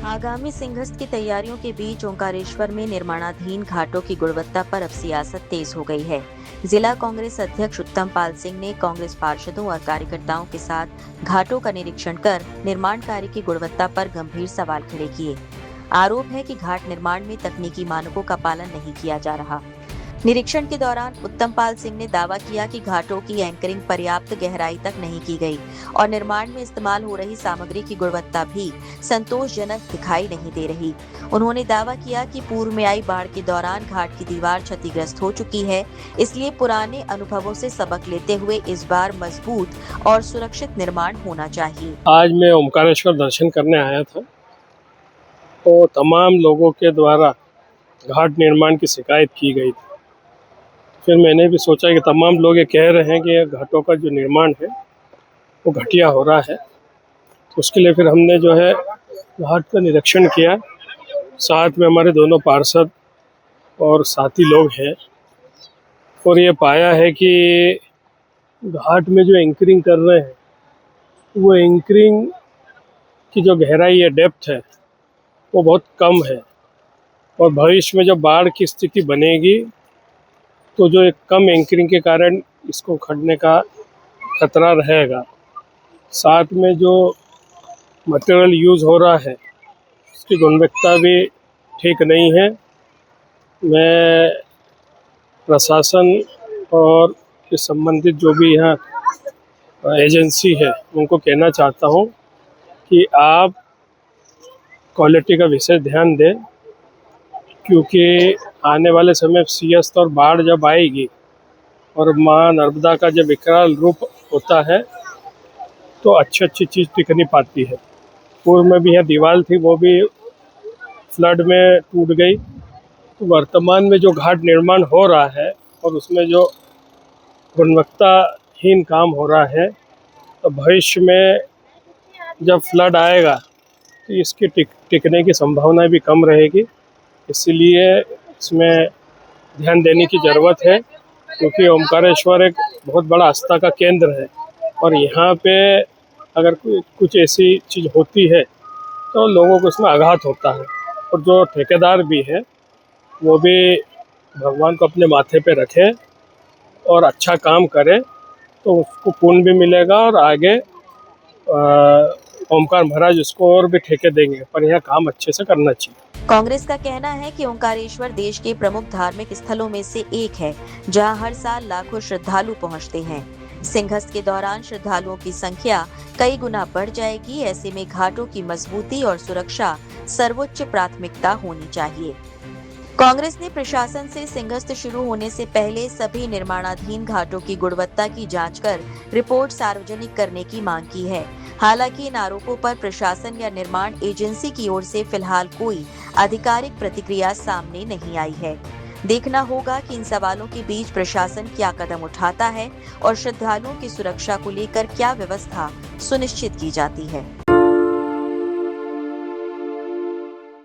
आगामी सिंहस्थ की तैयारियों के बीच ओंकारेश्वर में निर्माणाधीन घाटों की गुणवत्ता पर अब सियासत तेज हो गई है। जिला कांग्रेस अध्यक्ष उत्तम पाल सिंह ने कांग्रेस पार्षदों और कार्यकर्ताओं के साथ घाटों का निरीक्षण कर निर्माण कार्य की गुणवत्ता पर गंभीर सवाल खड़े किए। आरोप है कि घाट निर्माण में तकनीकी मानकों का पालन नहीं किया जा रहा। निरीक्षण के दौरान उत्तम पाल सिंह ने दावा किया कि घाटों की एंकरिंग पर्याप्त गहराई तक नहीं की गई और निर्माण में इस्तेमाल हो रही सामग्री की गुणवत्ता भी संतोषजनक दिखाई नहीं दे रही। उन्होंने दावा किया कि पूर्व में आई बाढ़ के दौरान घाट की दीवार क्षतिग्रस्त हो चुकी है, इसलिए पुराने अनुभवों से सबक लेते हुए इस बार मजबूत और सुरक्षित निर्माण होना चाहिए। आज मैं ओंकारेश्वर दर्शन करने आया था, तो तमाम लोगों के द्वारा घाट निर्माण की शिकायत की गई थी। फिर मैंने भी सोचा कि तमाम लोग ये कह रहे हैं कि घाटों का जो निर्माण है वो घटिया हो रहा है, तो उसके लिए फिर हमने जो है घाट का निरीक्षण किया। साथ में हमारे दोनों पार्षद और साथी लोग हैं और ये पाया है कि घाट में जो एंकरिंग कर रहे हैं वो एंकरिंग की जो गहराई है, डेप्थ है, वो बहुत कम है और भविष्य में जब बाढ़ की स्थिति बनेगी तो जो एक कम एंकरिंग के कारण इसको खड़ने का खतरा रहेगा। साथ में जो मटेरियल यूज़ हो रहा है उसकी गुणवत्ता भी ठीक नहीं है। मैं प्रशासन और इस संबंधित जो भी यहाँ एजेंसी है उनको कहना चाहता हूँ कि आप क्वालिटी का विशेष ध्यान दें, क्योंकि आने वाले समय सिंहस्थ और बाढ़ जब आएगी और माँ नर्मदा का जब विकराल रूप होता है तो अच्छी चीज़ टिक नहीं पाती है। पूर्व में भी यहाँ दीवार थी, वो भी फ्लड में टूट गई। तो वर्तमान में जो घाट निर्माण हो रहा है और उसमें जो गुणवत्ताहीन काम हो रहा है, तो भविष्य में जब फ्लड आएगा तो इसकी टिकने की संभावना भी कम रहेगी। इसलिए इसमें ध्यान देने की ज़रूरत है, क्योंकि ओंकारेश्वर एक बहुत बड़ा आस्था का केंद्र है और यहाँ पे अगर कुछ ऐसी चीज़ होती है तो लोगों को इसमें आघात होता है। और जो ठेकेदार भी है वो भी भगवान को अपने माथे पे रखे और अच्छा काम करे तो उसको पुण्य भी मिलेगा और आगे ओमकार महाराज उसको और भी ठेके देंगे, पर यह काम अच्छे से करना चाहिए। कांग्रेस का कहना है कि ओंकारेश्वर देश के प्रमुख धार्मिक स्थलों में से एक है, जहां हर साल लाखों श्रद्धालु पहुंचते हैं। सिंहस्थ के दौरान श्रद्धालुओं की संख्या कई गुना बढ़ जाएगी। ऐसे में घाटों की मजबूती और सुरक्षा सर्वोच्च प्राथमिकता होनी चाहिए। कांग्रेस ने प्रशासन से सिंहस्थ शुरू होने से पहले सभी निर्माणाधीन घाटों की गुणवत्ता की जांच कर रिपोर्ट सार्वजनिक करने की मांग की है। हालांकि इन आरोपों पर प्रशासन या निर्माण एजेंसी की ओर से फिलहाल कोई आधिकारिक प्रतिक्रिया सामने नहीं आई है। देखना होगा कि इन सवालों के बीच प्रशासन क्या कदम उठाता है और श्रद्धालुओं की सुरक्षा को लेकर क्या व्यवस्था सुनिश्चित की जाती है।